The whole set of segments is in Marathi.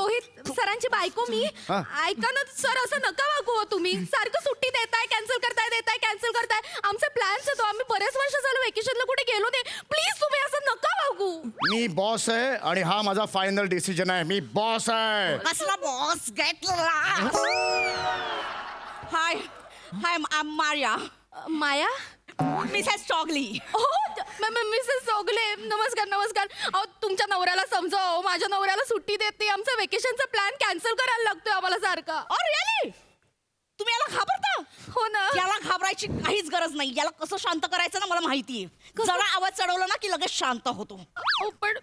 रोहित सरांची बायको मी. ऐका ना सर, असं नका वागू हो तुम्ही. सारखं सुट्टी देताय, कॅन्सल करताय. आमचे प्लॅन्स होतो, आम्ही बरेच वर्ष झालं वेकेशनला कुठे गेलो नाही. प्लीज तुम्ही असं नका वागू. मी बॉस आहे आणि हा माझा फायनल डिसिजन आहे. मी बॉस आहे. कसला बॉस? गेट हाय हाय मारिया. माया? मिसेस चॉगली. हो मिसेस चौगले, नमस्कार. अहो तुमच्या नवऱ्याला समजाव, माझ्या नवऱ्याला सुट्टी देत नाही. आमचा वेकेशनचा प्लॅन कॅन्सल करायला लागतोय आम्हाला सारखा. Oh really? तुम्ही याला घाबरता? हो ना. याला घाबरायची काहीच गरज नाही. याला कसं शांत करायचं ना मला माहितीये. जरा आवाज चढवला ना की लगेच शांत होतो. पण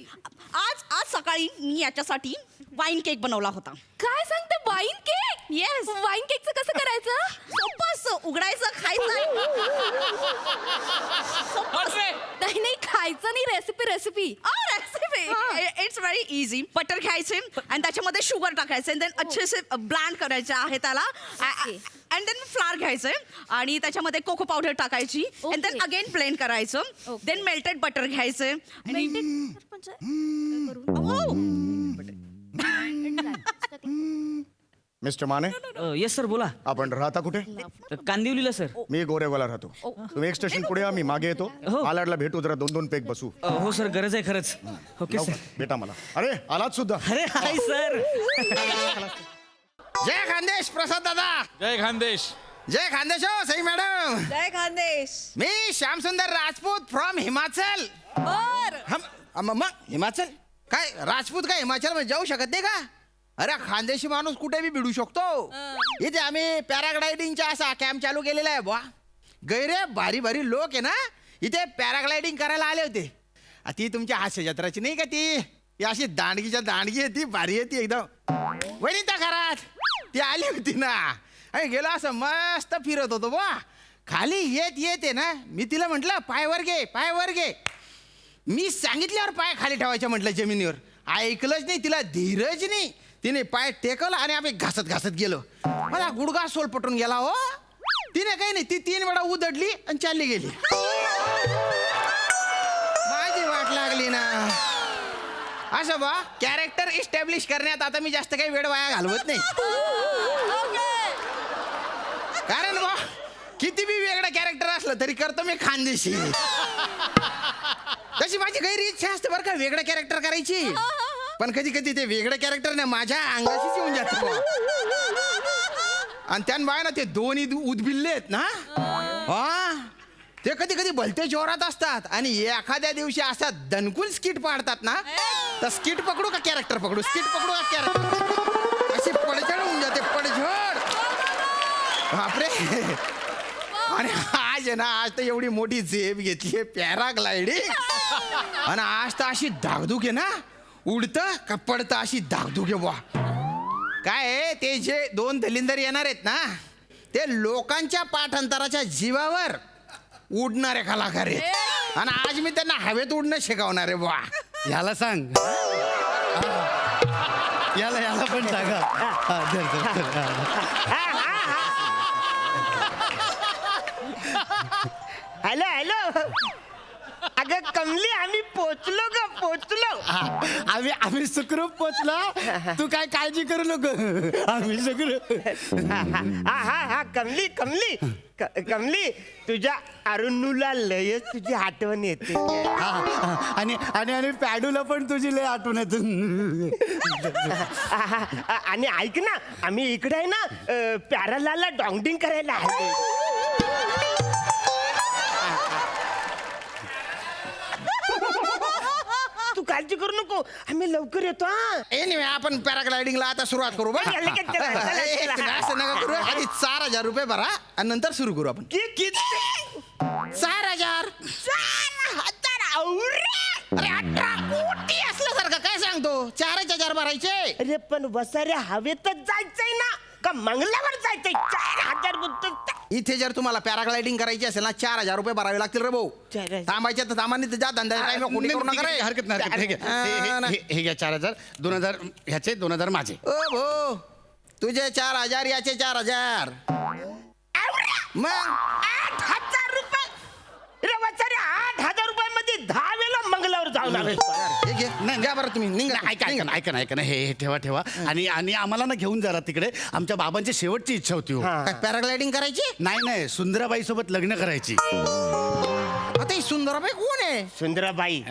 आज सकाळी मी याच्यासाठी वाईन केक बनवला होता. काय सांगते? Wine cake? येस. वाईन केकचं कसं करायचं? सोपं असं उघडायचं, खायचं. नाही खायचं नाही. Recipe recipe it's very easy. Butter घ्यायचे आणि त्याच्यामध्ये शुगर टाकायचे, देन अच्छे से ब्लँड करायचे आहे त्याला. अँड देन फ्लावर घ्यायचंय आणि त्याच्यामध्ये कोको पावडर टाकायची. अँड देन अगेन ब्लेंड करायचं. देन मेल्टेड बटर घ्यायचंय. मिस्टर माने, येस सर बोला. आपण राहता कुठे? कांदिवलीला सर. मी गोरेगावला राहतो. तुम्ही एक स्टेशन पुढे या, मी मागे येतो. हो. मालाडला भेटू, जरा 2-2 पेक बसू. हो सर, गरज आहे खरंच. Okay sir. भेटा मला. अरे आलात सुद्धा. अरे हाय सर. जय खानदेश प्रसाद दादा. जय खानदेश. जय खानदेश हो सई मॅडम. जय खानदेश. मी श्यामसुंदर राजपूत फ्रॉम हिमाचल. मग हिमाचल काय? राजपूत काय हिमाचल मध्ये जाऊ शकत नाही का? अरे खानदेशी माणूस कुठे बी भिडू शकतो. इथे आम्ही पॅराग्लायडिंगचा असा कॅम्प चालू केलेला आहे बुवा. गैरे भारी भारी लोक आहे ना इथे पॅराग्लायडिंग करायला आले होते. ती तुमच्या हास्य जत्राची नाही का? ती अशी दांडगीच्या दांडगी आहे, ती भारी आहे ती एकदम. वनिता घरात ती आली होती ना. आणि गेलो असं मस्त फिरत होतो बुवा. खाली येते ना, मी तिला म्हटलं पायवर घे. मी सांगितल्यावर पाय खाली ठेवायच्या म्हटलं जमिनीवर. ऐकलंच नाही, तिला धीरच नाही. तिने पाय टेकवला आणि आम्ही घासत गेलो. मला गुडघा सोलपटून गेला हो. तिने काही नाही, ती 3 वेळा उधडली आणि चालली गेली. माझी वाट लागली ना. असं बा कॅरेक्टर इस्टॅब्लिश करण्यात आता मी जास्त काही वेळ वाया घालवत नाही. कारण बा किती बी वेगळं कॅरेक्टर असलं तरी करतो मी खानदेशी. तशी माझी गैर इच्छा असते बरं का वेगळं कॅरेक्टर करायची. पण कधी कधी ते वेगळं कॅरेक्टर ना माझ्या अंगाशीच येऊन जात. आणि त्यान बाय ना ते 2 उदबिल्ले आहेत ना, ते कधी कधी भलते जोरात असतात. आणि एखाद्या दिवशी असा दणकून स्किट पाडतात ना, तर स्किट पकडू का कॅरेक्टर पकडू, स्किट पकडू का कॅरेक्टर, अशी पडझड होऊन जाते, पडझड. बापरे. आणि आज आहे ना, आज तर एवढी मोठी झेप घेतली पॅराग्लायडिंग. आणि आज तर अशी धाकधूक आहे ना, उडतं का पडतं अशी धाकधूक आहे बुवा. काय ते जे 2 दलिंदर येणार आहेत ना, ते लोकांच्या पाठांतराच्या जीवावर उडणारे कलाकार आहेत. आणि आज मी त्यांना हवेत उडणं शिकवणार आहे बुवा. याला सांग, याला पण सांगा. हॅलो अगं कमली, आम्ही पोचलो. आम्ही सुखरूप पोचला. तू काय काळजी करू नको, आम्ही सुखरूप. हा कमली तुझ्या अरुणूला लयच तुझी आठवण येते. आणि पॅडूला पण तुझी लय आठवण येते. आणि ऐक ना, आम्ही इकडे आहे ना पॅरालाला डॉंगडिंग करायला आलो. तू काळजी करू नको, आम्ही लवकर येतो. एनिवे आपण पॅराग्लायडिंगला आता सुरुवात करू बा. असं नका करू. आधी 4,000 रुपये भरा आणि नंतर सुरू करू आपण. किती? 4,000. अरे 18 कोटी असल्यासारखं काय सांगतो. 4,000 भरायचे. अरे पण वसाऱ्या हवेतच जायचंय ना का मंगलावर जायचंय? 4,000 बुद्ध. इथे जर तुम्हाला पॅराग्लायडिंग करायची असेल ना, 4,000 रुपये भरावे लागतील रे भाऊ. 4,000. थांबायचे तर थांबा, नाही तर जा धंदा टाइम कोणी करू नका रे. हरकत नाही. हे घ्या 4,000. 2,000 ह्याचे, 2,000 माझे. ओ भो, तुझे 4,000 याचे 4,000. मग 8,000 रुपये. रे वसाऱ्या 8,000 रुपयामध्ये 10 वेळा मंगलावर जाऊन आलो. हे ठीक आहे घ्या बरं तुम्ही निघा ऐका ना हे ठेवा आणि आम्हाला ना घेऊन जरा तिकडे आमच्या बाबांची शेवटची इच्छा होती हो. काय पॅराग्लायडिंग करायची नाही सुंदराबाई सोबत लग्न करायची. आता ही सुंदराबाई कोण आहे? सुंदराबाई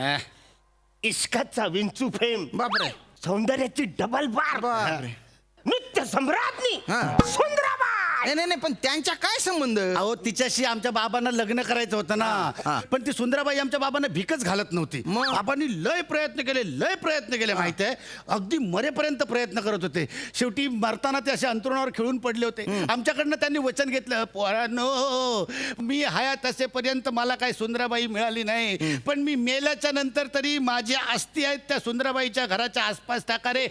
इश्काचा विंचू फेम, बापरे. सौंदर्याची डबल बार, बापरे. नृत्य सम्राज्ञी हा. सुंदराबाई. नाही पण त्यांच्या काय संबंध? अहो तिच्याशी आमच्या बाबांना लग्न करायचं होतं ना, पण ती सुंदराबाई आमच्या बाबांना भिकच घालत नव्हती. मग? बाबांनी लय प्रयत्न केले माहितीये, अगदी मरेपर्यंत प्रयत्न करत होते. शेवटी मरताना ते असे अंतरुणावर खिळून पडले होते. आमच्याकडनं त्यांनी वचन घेतलं, पोरांनो मी हयात असेपर्यंत मला काही सुंदराबाई मिळाली नाही, पण मी मेल्याच्या नंतर तरी माझी अस्थी आहेत त्या सुंदराबाईच्या घराच्या आसपास टाका रे.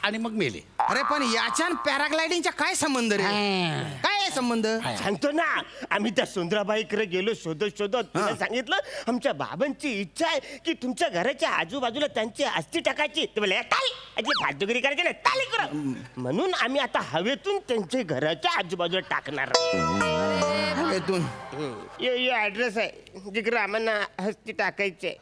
आणि मग मेले. अरे पण याच्या पॅराग्लायडिंगचा काय संबंध रे? काय आहे संबंध? सांगतो ना, आम्ही त्या सुंदराबाईकडे गेलो शोधत तिला सांगितलं आमच्या बाबांची इच्छा आहे की तुमच्या घराच्या आजूबाजूला त्यांची अस्थी टाकायची. ते बोलले काय अजी फालतुगिरी करायची नाही, ताली करा. म्हणून आम्ही आता हवेतून त्यांच्या घराच्या आजूबाजूला टाकणार. हवेतून? यो ऍड्रेस आहे जिकडे आम्हाला अस्थी टाकायची.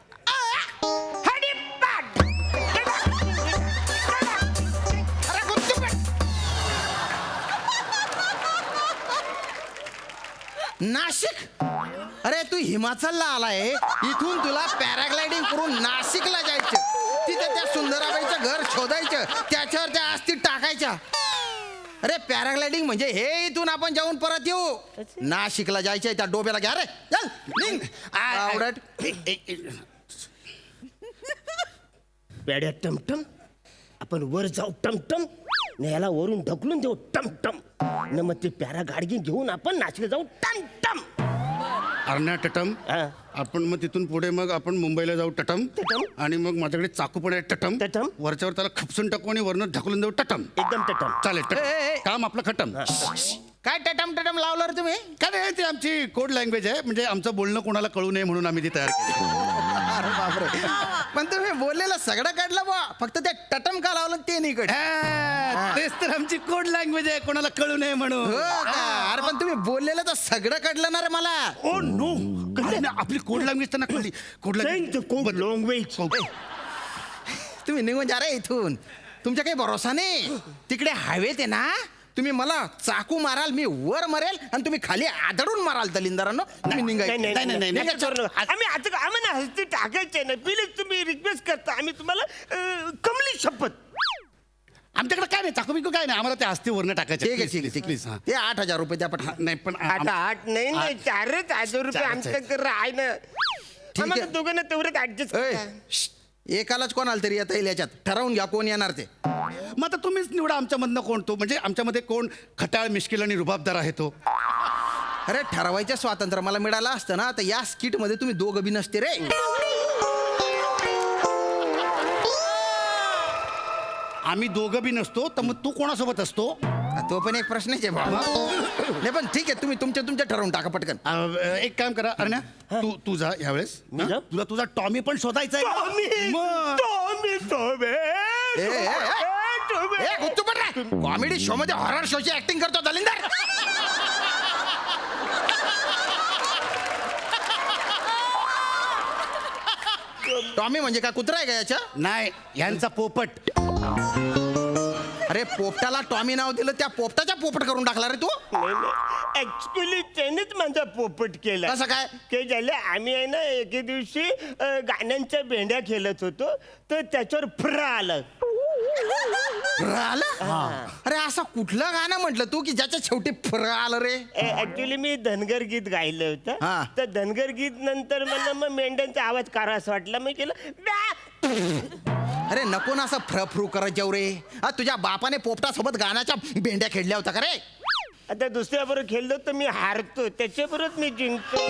नाशिक? अरे तू हिमाचलला आलाय, इथून तुला पॅराग्लायडिंग करून नाशिकला जायचं, तिथे त्या सुंदराबाईचं घर शोधायचं, त्याच्यावर त्या अस्थी टाकायच्या. अरे पॅराग्लायडिंग म्हणजे हे इथून आपण जाऊन परत येऊ. नाशिकला जायचंय, त्या डोब्याला घ्या रे, चल निघ. आवडत पेड्या टमटम, आपण वर जाऊ टमटम, याला वरून ढकलून देऊ टमटम, न मग ते पॅरा गाडी घेऊन आपण नाशिकला जाऊ टमटम. अरण्या टटम. हा. आपण मग तिथून पुढे मग आपण मुंबईला जाऊ टटम, टटम. आणि मग माझ्याकडे चाकू पण आहे टटम. टटम. वरच्यावर त्याला खपसून टाकू आणि वरनं ढकलून देऊ टटम. एकदम टटम. चालेल टटम. ए. काम आपलं खटम. काय टटम टटम लावलं रे तुम्ही? काय नाही, ती आमची कोड लँग्वेज आहे, म्हणजे आमचं बोलणं कोणाला कळू नये म्हणून आम्ही ती तयार केली. अरे बापरे. पण तुम्ही बोललेलं सगळं काढलं बा, फक्त ते टटम का लावलं ते नाही कळ. तेच तर आमची कोड लँग्वेज आहे, कोणाला कळू नये म्हणून. अरे पण तुम्ही बोललेलं तर सगळं काढलं ना रे मला. ओ नो, आपली कोड लँग्वेज त्यांना कळली. Code language. तुम्ही निघून जा रे इथून, तुमचा काही भरोसा नाही. तिकडे हवेत आहे ना, तुम्ही मला चाकू माराल, मी वर मरेल आणि तुम्ही खाली आदळून माराल दलिंदरांनो. तुम्ही निघायचं. आम्ही आता आम्हाला हस्ती टाकायचे ना, प्लीज तुम्ही रिक्वेस्ट करता, आम्ही तुम्हाला कमली शपथ. आमच्याकडे काय नाही, चाकू बिकू काय नाही, आम्हाला त्या हस्ती वरनं टाकायचे. ठीक आहे ठीक आहे प्लीज. हा. ते 8,000 रुपये द्या पटकन. नाही पण आता 8 नाही 4,000 रुपये आमच्याकडे आहे ना. आम्हाला दोघांना तेवढंच ऍडजस्ट ए, श्श्ट. एकालाच कोणाला तरी येता येईल याच्यात, ठरवून घ्या कोण येणार ते. मग आता तुम्हीच निवडा आमच्यामधनं कोण तो, म्हणजे आमच्यामध्ये कोण खटाळ मिश्किल आणि रुबाबदार आहे तो. अरे ठरवायचं स्वातंत्र्य मला मिळालं असतं ना, तर या स्किट मध्ये तुम्ही दोघं बी नसते रे. आम्ही दोघं बी नसतो, तर मग तू कोणासोबत असतो? तो पण एक प्रश्नच आहे बाबा. नाही पण ठीक आहे, तुम्ही तुमच्या ठरवून टाका पटकन. एक काम करा अरण्या, तू जा यावेळेस. मी जाऊ? तुला तुझा टॉमी पण शोधायचा आहे. मग. कॉमेडी शो मध्ये हॉरर शोची ऍक्टिंग करतो दलिंदर. टॉमी म्हणजे काय कुत्रा आहे का याच्या? नाही, यांचा पोपट. अरे पोपटाला टॉमी नाव दिलं, त्या पोपटाच्या पोपट करून टाकला रे तू. ऍक्च्युली त्यानेच माझा पोपट केला. कसं काय? काय झालं, आम्ही आहे ना एके दिवशी गाण्यांच्या भेंड्या खेळत होतो, तर त्याच्यावर फ्रा आलं. आलं? अरे असं कुठलं गाणं म्हटलं तू की ज्याच्या शेवटी फर आलं रे? ऍक्च्युली मी धनगर गीत गायलं हा. होतं, तर धनगर गीत नंतर मला मग मेंढ्यांचा आवाज करा असं वाटला, मी केलं ब्या. अरे नको ना असं फ्रफ्रू करत जाऊ रे. तुझ्या बापाने पोपटासोबत गाण्याच्या भेंड्या खेळल्या होत्या का रे? आता दुसऱ्याबरोबर खेळलो तर मी हारतो, त्याच्याबरोबर मी जिंकतो.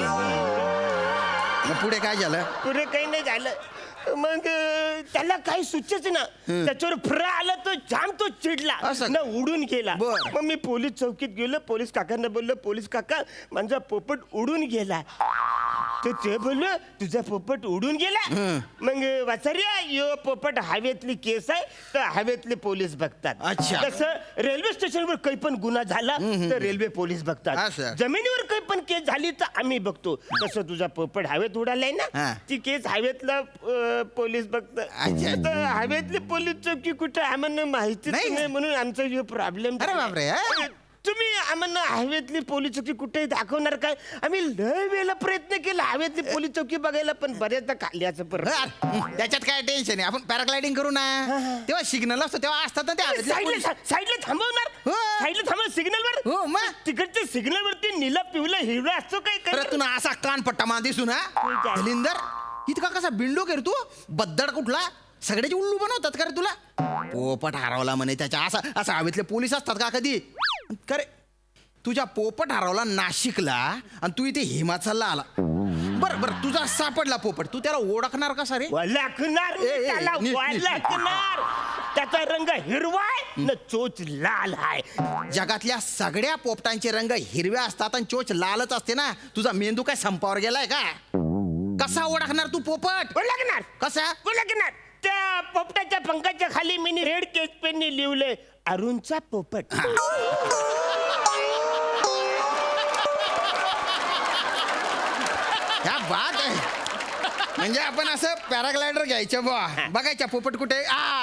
मग पुढे काय झालं? पुढे काही नाही झालं. मग त्याला काही सुचच ना, त्याच्यावर फ्रा आला तो जाम, तो चिडला असं? ना, उडून गेला. बरं. मग मी पोलीस चौकीत गेलो, पोलीस काकांना बोललो, पोलीस काका माझा पोपट उडून गेला. तर ते बोललो तुझा पोपट उडून गेला. मग वाचार्या यो पोपट हवेतली केस आहे, तर हवेतले पोलीस बघतात. अच्छा. तसं रेल्वे स्टेशनवर काही पण गुन्हा झाला तर रेल्वे पोलीस बघतात. असं? जमिनीवर काही पण केस झाली तर आम्ही बघतो. तसं तुझा पोपट हवेत उडालाय हा. ना, ती केस हवेतला पोलीस बघत अच्छा. हवेतली पोलीस चौकी कुठे आम्हाला माहितीच नाही. नाही म्हणून आमचा हे प्रॉब्लेम अरे बापरे, हा? तुम्ही आम्हाला हवेतली पोलीस चौकी कुठे दाखवणार काय? आम्ही लय वेळेला प्रयत्न केला हवेतली पोलीस चौकी बघायला, पण बऱ्याचदा खाल्ल्याचं परत. त्याच्यात काय टेन्शन आहे, आपण पॅराग्लायडिंग करू ना तेव्हा सिग्नल असतो तेव्हा असतात ना ते हवेतले पोलीस. साईडला थांबवणार, हो. साईडला थांबव सिग्नल वर. हो मग तिकडच्या सिग्नल वरती निला पिवला हिरवा असतो काय अरे तू ना असा कानपट्टा मा दिसू ना दलिंदर, इतका कसा बिंडो कर तू बद्दड कुठला, सगळ्याची उल्लू बनवतात का रे तुला? पोपट हरवला म्हणे त्याच्या, असा असा हवेतले पोलीस असतात का कधी? करे तुझ्या पोपट हरवला नाशिकला आणि तू इथे हिमाचलला आला. बर बर तुझा सापडला पोपट, तू त्याला ओळखणार कसा रे? लागणार ए, ए, त्याला नीट, वाय नीट. लागणार. त्याचा रंग हिरवा आहे न चोच लाल आहे. जगातल्या सगळ्या पोपटांचे रंग हिरव्या असतात आणि चोच लालच असते ना. तुझा मेंदू काय संपावर गेलाय का? कसा ओळखणार तू पोपट? लागणार कसा? लागणार. त्या पोपटाच्या पंखाच्या खाली मी रेड केस पेननी लिहिलंय अरुणचा पोपट. क्या बात आहे. म्हणजे आपण असं पॅराग्लायडर घ्यायचं बुवा, बघायच्या पोपट कुठे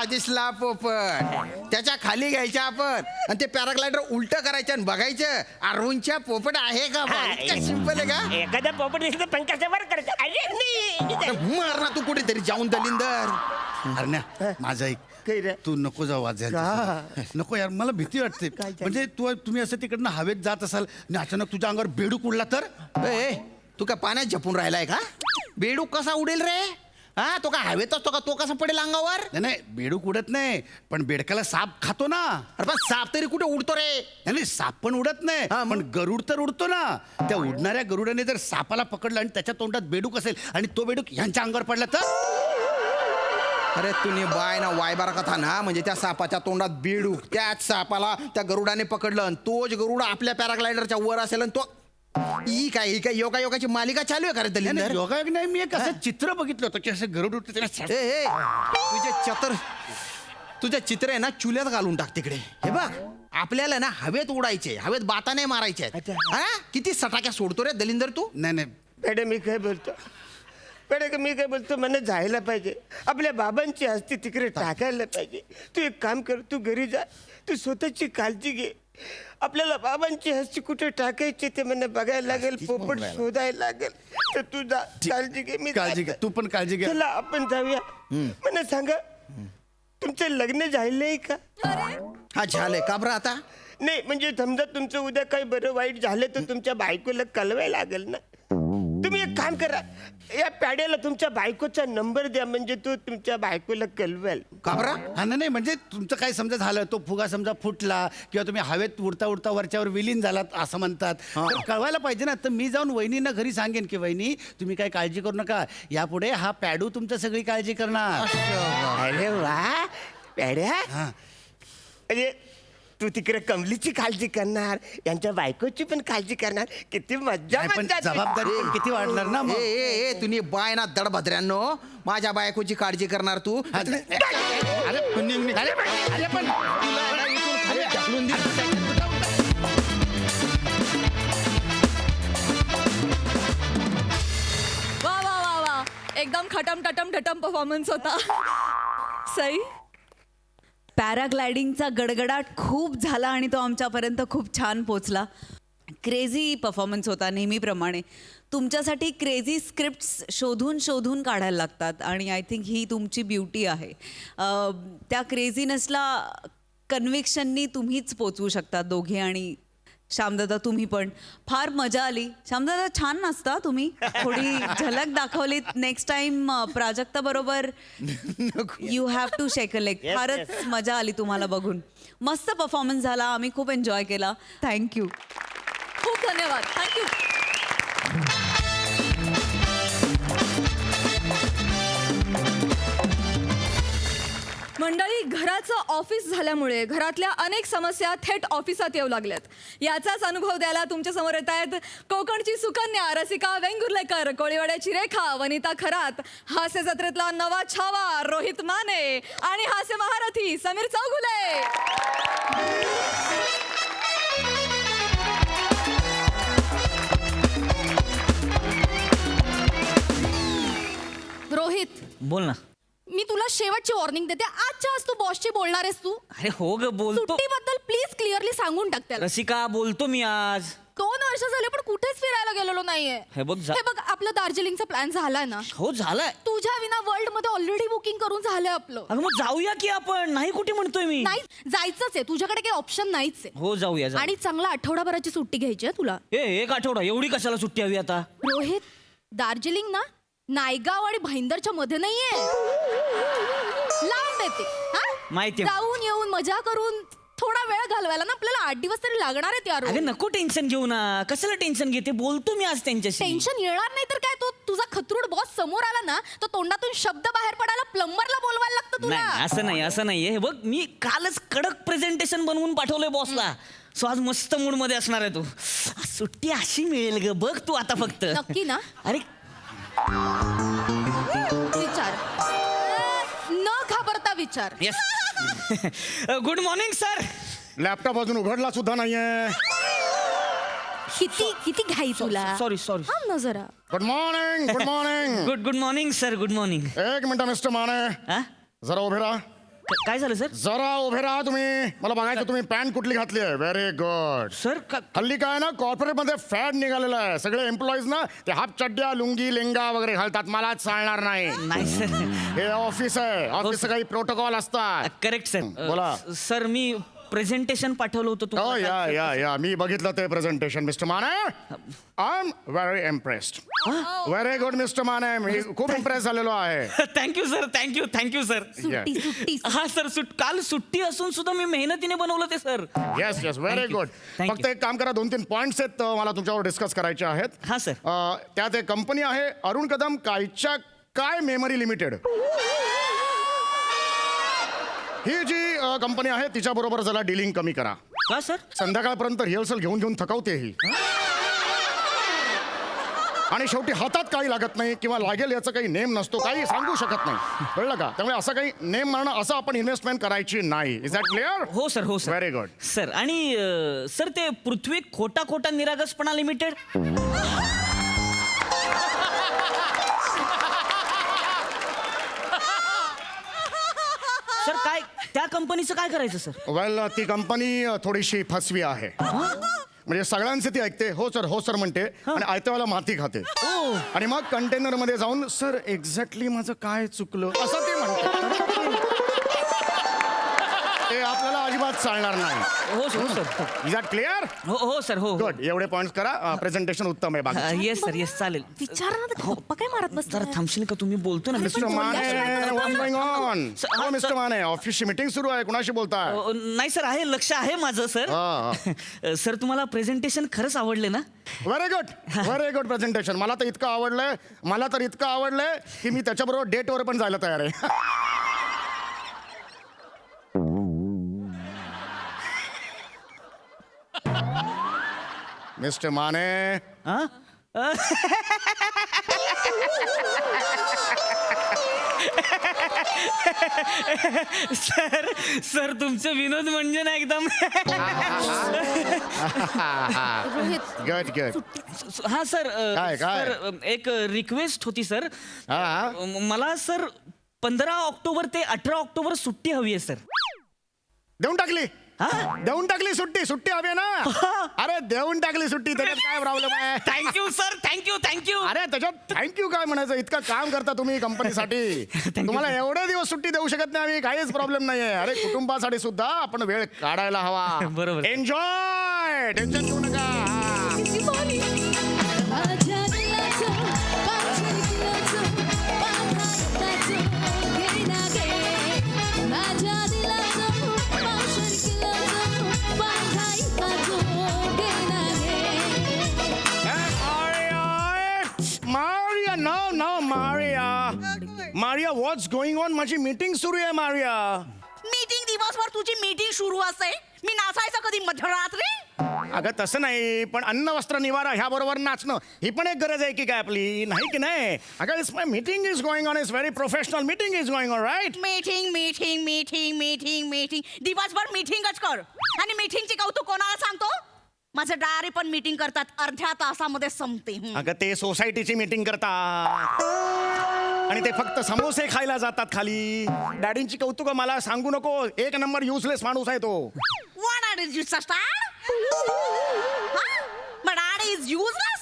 दिसला पोपट, त्याच्या खाली घ्यायच्या आपण आणि ते पॅराग्लायडर उलट करायचं आणि बघायचं अरुणच्या पोपट आहे का बुवा. इतकं सिंपल आहे का? एखादा पोपट दिसलं पंखाच्या वर करायचं. अरे नाही. मार ना तू कुठेतरी जाऊन दलिंदर. हरण्या माझा काय रे? एक, तू नको जाऊ आज नको यार, मला भीती वाटते. म्हणजे तुम्ही असं तिकडनं हवेत जात असाल आणि अचानक तुझ्या अंगावर बेडूक उडला तर? ए, तू काय पाण्यात झपून राहिलाय का? बेडूक कसा उडेल रे? हा, तो काय हवेत असतो का? तो कसा पडेल अंगावर? नाही नाही, बेडूक उडत नाही, पण बेडकाला साप खातो ना. अरे पण साप तरी कुठे उडतो रे? नाही नाही, साप पण उडत नाही, हा, मग? पण गरुड तर उडतो ना. त्या उडणाऱ्या गरुडाने जर सापाला पकडलं आणि त्याच्या तोंडात बेडूक असेल आणि तो बेडूक ह्यांच्या अंगावर पडला तर? अरे तुम्ही बाय ना वायबारा कथा ना, म्हणजे त्या सापाच्या तोंडात बेडूक, त्याच सापाला त्या गरुडाने पकडलं आणि तोच गरुड आपल्या पॅराग्लायडरच्या वर असेल आणि तो ही काय योगायोगाची मालिका चालू आहे का रे नाही, दलिंदर? नाही, योगायोग नाही, मी एक असं चित्र बघितलं होतं की असं गरुड उडतं त्याला ए, तुझे चित्र आहे ना चुल्यात घालून टाक तिकडे. हे बघ, आपल्याला ना हवेत उडायचे, हवेत बाता नाही मारायचे. हा, किती सटाक्या सोडतो रे दलिंदर तू. नाही नाही, मॅडम मी काय बोलतो मला जायला पाहिजे. आपल्या बाबांची अस्थी तिकडे टाकायला पाहिजे. तू एक काम कर, तू घरी जा, तू स्वतःची काळजी घे. आपल्याला बाबांची हस्ती कुठे टाकायची ते मला बघायला लागेल, पोपट शोधायला लागेल. तर तू जा, काळजी घे. मी काळजी घे, तू पण काळजी घे. चला आपण जाऊया. मला सांगा, तुमचं लग्न झालंय का? हा झालंय का बरं आता? नाही म्हणजे समजा तुमचं उद्या काही बरं वाईट झालं तर तुमच्या बायकोला कळवायला लागेल ना. तुम्ही एक काम करा, या प्याड्याला तुमच्या बायकोचा नंबर द्या, म्हणजे तो तुमच्या बायकोला कळवेल. का बरं? हा नाही, म्हणजे तुमचं काय समजा झालं, तो फुगा समजा फुटला किंवा तुम्ही हवेत उडता उडता वरच्यावर विलीन झालात असं म्हणतात, तर कळवायला पाहिजे ना. तर मी जाऊन वहिनींना घरी सांगेन की वहिनी तुम्ही काय काळजी करू नका, यापुढे हा पॅडू तुमचं सगळी काळजी करणार. अरे वा प्याड्या, हा. म्हणजे तू तिकडे कमलीची काळजी करणार, यांच्या बायकोची पण काळजी करणार. किती मज्जा नाही, पण मज्जा. जबाबदारी पण किती वाढणार ना मग. ए तुम्ही बाय ना दडभद्र्यांनो, माझ्या बायकोची काळजी करणार तू. अरे पण तुला ना इथून खाली ढकलून दिलं. वा वा वा वा, एकदम खटम टटम ठटम परफॉर्मन्स होता. सई, पॅराग्लायडिंगचा गडगडाट खूप झाला आणि तो आमच्यापर्यंत खूप छान पोचला. क्रेझी परफॉर्मन्स होता नेहमीप्रमाणे. तुमच्यासाठी क्रेझी स्क्रिप्ट्स शोधून शोधून काढायला लागतात आणि आय थिंक ही तुमची ब्युटी आहे. त्या क्रेझीनेसला कन्व्हिक्शननी तुम्हीच पोचवू शकता दोघे. आणि श्यामदादा तुम्ही पण फार मजा आली. श्यामदादा छान नसता तुम्ही, थोडी झलक दाखवलीत. नेक्स्ट टाइम प्राजक्ता बरोबर you have to shake a leg. फारच मजा आली तुम्हाला बघून. मस्त परफॉर्मन्स झाला, आम्ही खूप एन्जॉय केला. थँक्यू, खूप धन्यवाद. थँक्यू. मंडळी, घराचं ऑफिस झाल्यामुळे घरातल्या अनेक समस्या थेट ऑफिसात येऊ लागल्यात. याचाच अनुभव द्यायला तुमच्या समोर येत आहेत कोकणची सुकन्या रसिका वेंगुर्लेकर, कोळीवाड्याची रेखा वनिता खरात, हास्य जत्रेतला नवा छावा रोहित माने आणि हास्य महारथी समीर चौगुले. रोहित, बोल ना. मी तुला शेवटची वॉर्निंग देते, आजच्या आज तू बॉसची बोलणार आहेस तू. अरे हो ग बोलतो. सुट्टीबद्दल प्लीज क्लिअरली सांगून टाक त्याला. रसिका बोलतो मी आज. 2 वर्ष झाले पण कुठेच फिरायला गेलेलो नाहीये. हे बघ हे बघ आपलं दार्जिलिंगचा प्लॅन झालाय ना. हो झालाय. तुझ्या विना वर्ल्ड मध्ये ऑलरेडी बुकिंग करून झालंय आपलं. अगं मग जाऊया की आपण. नाही कुठे म्हणतोय मी. नाही जायचंच आहे, तुझ्याकडे काही ऑप्शन नाहीच आहे. हो जाऊया आणि चांगला आठवडाभराची सुट्टी घ्यायची आहे तुला. एक आठवडा एवढी कशाला सुट्टी हवी आता. रोहित, दार्जिलिंग ना नायगाव आणि भाईंदरच्या मध्ये नाहीये, लांब येते. माहितीये. जाऊन येऊन मजा करून थोडा वेळ घालवायला ना आपल्याला 8 दिवस तरी लागणार आहेत यार. अगं नको टेन्शन घेऊ ना. कशाला टेन्शन घेते. बोलतो मी आज त्यांच्याशी. टेन्शन येणार नाही तर काय, तो तुझा खतरूड बॉस समोर आला ना तर तोंडातून शब्द बाहेर पडायला प्लंबरला बोलवायला लागतं नाही तुला. असं नाही असं नाहीये. हे बघ मी कालच कडक प्रेझेंटेशन बनवून पाठवलंय बॉसला. सो आज मस्त मूड मध्ये असणार आहे तू. आज सुट्टी अशी मिळेल ग बघ तू आता फक्त. नक्की ना? अरे विचार, न घाबरता विचार. Yes. Good morning sir. Laptop अजून उघडला सुद्धा नाहीये. किती घाई तुला. Sorry sorry. थांब ना जरा. Good morning good morning. Good morning sir. Good morning. एक मिनिट मिस्टर माने, हा जरा उभे राहा. काय झालं सर. जरा उभे राहा तुम्ही. मला बघायचं तुम्ही पॅन्ट कुठली घातली आहे. Very good. सर हल्ली काय ना कॉर्पोरेट मध्ये फॅड निघालेला आहे. सगळे एम्प्लॉईज ना ते हाफ चड्ड्या लुंगी लेंगा वगैरे घालतात. मला चालणार नाही. नाही सर. हे ऑफिस आहे. ऑफिसचं काही प्रोटोकॉल असतात. Correct sir. बोला. सर मी प्रेझेंटेशन पाठवलं होतं हो तुम्हाला. या मी बघितलं ते presentation mister Mane. I am very impressed. Very good mister Mane. मी खूप इम्प्रेस झालेलो आहे. Thank you sir. Thank you sir. सुट्टी हा सर काल सुट्टी असून सुद्धा मी मेहनतीने बनवलं ते sir. Yes very Thank you. Good. Thank फक्त एक काम करा, 2-3 पॉइंट्स आहेत मला तुमच्यावर डिस्कस करायचे आहेत. हा सर. त्यात एक कंपनी आहे अरुण कदम कायच्या काय मेमरी लिमिटेड. ही जी कंपनी आहे तिच्या बरोबर जरा डीलिंग कमी करा. का सर. संध्याकाळपर्यंत रिहर्सल घेऊन थकवते ही. आणि शेवटी हातात काही लागत नाही किंवा लागेल याचा काही नेम नसतो. काही सांगू शकत नाही. कळलं का. त्यामुळे असं काही नेम मारणं असं आपण इन्व्हेस्टमेंट करायची नाही. Is that clear. हो सर. हो सर. Very good. सर आणि सर ते पृथ्वी खोटा निरागसपणा लिमिटेड. सर काय त्या कंपनीचं काय करायचं सर. वेल ती कंपनी थोडीशी फसवी आहे. म्हणजे सगळ्यांचे ती ऐकते हो सर म्हणते आणि आयत्याला माती खाते. आणि मग कंटेनर मध्ये जाऊन सर एक्झॅक्टली माझं काय चुकलं असं ते म्हणते. ते आपल्याला अजिबात चालणार नाही. हो सर. Is that clear. हो सर. हो गुड. एवढे पॉइंट्स करा. प्रेझेंटेशन उत्तम आहे. बाकी येस सर. येस चालेल. विचार ना तर गप्पा काय मारत बस. जरा थांबशील का. तुम्ही बोलतो ना. Mister Mane what's going on. हा, मिस्टर माने ऑफिसची मीटिंग सुरू आहे. कुणाशी बोलताय. नाही सर आहे. लक्ष आहे माझं सर. सर तुम्हाला प्रेझेंटेशन खरंच आवडले ना. Very good presentation. मला तर इतकं आवडलंय की मी त्याच्याबरोबर डेटवर पण जायला तयार आहे. मिस्टर माने. हा? सर तुमचं विनोद म्हणजे ना एकदम. गुड. हा सर. काय? सर एक रिक्वेस्ट होती सर. हा मला सर 15 ऑक्टोबर ते 18 ऑक्टोबर सुट्टी हवी आहे सर. देऊन टाकली सुट्टी हवी ना. अरे देऊन टाकली सुट्टी. त्याच्यात काय प्रॉब्लेम आहे. Thank you sir. थँक्यू. अरे त्याच्यात थँक्यू काय म्हणायचं. इतकं काम करता तुम्ही कंपनीसाठी. तुम्हाला एवढे दिवस सुट्टी देऊ शकत नाही आम्ही. काहीच प्रॉब्लेम नाहीये. अरे कुटुंबासाठी सुद्धा आपण वेळ काढायला हवा. बरोबर. एन्जॉय. टेन्शन घेऊ नका. Maria what's going on. माझी मीटिंग सुरू आहे मारिया. मीटिंग दिवसभर तुझी मीटिंग सुरू असते. मी नाचायचं कधी मध्यरात्री. अगं तसं नाही पण अन्न वस्त्र निवारा ह्या बरोबर नाचणं ही पण एक गरज आहे की काय आपली. नाही की नाही. अगं it's my meeting is going on. Is very professional meeting is going on. Right. Meeting दिवसभर मीटिंगच कर. आणि मीटिंगची कौतुक कोणाला सांगतो. माझं डायरी पण मीटिंग करतात. अर्ध्या तासामध्ये संपते. अगं ते सोसायटीची मीटिंग करता. आणि ते फक्त समोसे खायला जातात खाली. डॅडींची कौतुक मला सांगू नको, एक नंबर युजलेस माणूस आहे तो. What are you, Sastan? Huh? My daddy is useless?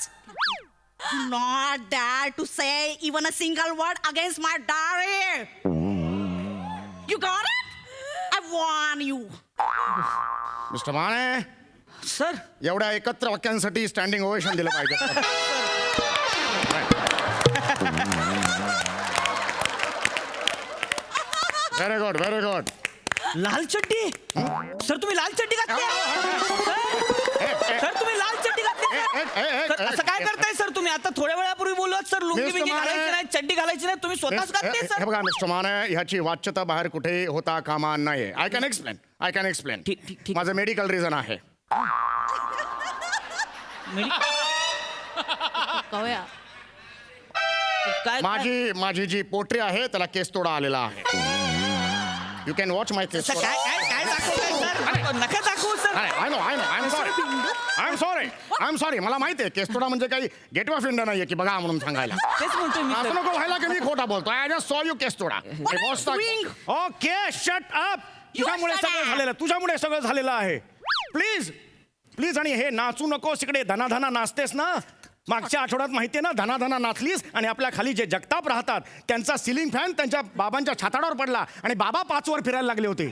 Not dare to say even a single word against my daddy. You got it? I warn you. Mister Mane, sir एवढ्या एकत्र वाक्यांसाठी स्टँडिंग ओवेशन दिलं पाहिजे. Very good, very good. लाल चड्डी सर, तुम्ही लाल चड्डी घातली सर, तुम्ही लाल चड्डी घातली सर, असं काय करताय सर तुम्ही? आता थोड्या वेळापूर्वी बोलत सर लुंगी बिंगी मिस्टर माने. घालायची नाही, चड्डी घालायची नाही, तुम्ही स्वतःच घातली हे सर. बघा मिस्टर माने, ह्याची वाच्यता बाहेर कुठे होता कामा नाहीये. I can explain, I can explain. ठीक, ठीक, ठीक. माझं मेडिकल रिझन आहे. कवया काय माझी जी पोटरी आहे त्याला केस तोडा आलेला आहे. यू कॅन वॉच माय केस. काय काय काय दाखवताय सर? नका दाखवू सर. I am sorry. मला माहिती आहे केस तोडा म्हणजे काही गेटवे ऑफ इंडिया नाहीये की बघा म्हणून सांगायला. तेच म्हणतोय मी असं सर. नको व्हायला की मी खोटा बोलतो. आय जस्ट सॉ यू केस तोडा. Okay, shut up. तुझ्यामुळे सगळं झालेलं, तुझ्यामुळे सगळं झालेलं आहे. Please please. आणि हे नाचू नकोस इकडे. धनाधना नाचतेस ना. मागच्या आठवड्यात माहितीये ना, धनाधना नाचलीस आणि आपल्या खाली जे जगताप राहतात त्यांचा सिलिंग फॅन त्यांच्या बाबांच्या छाताडावर पडला आणि बाबा 5 वर फिरायला लागले होते.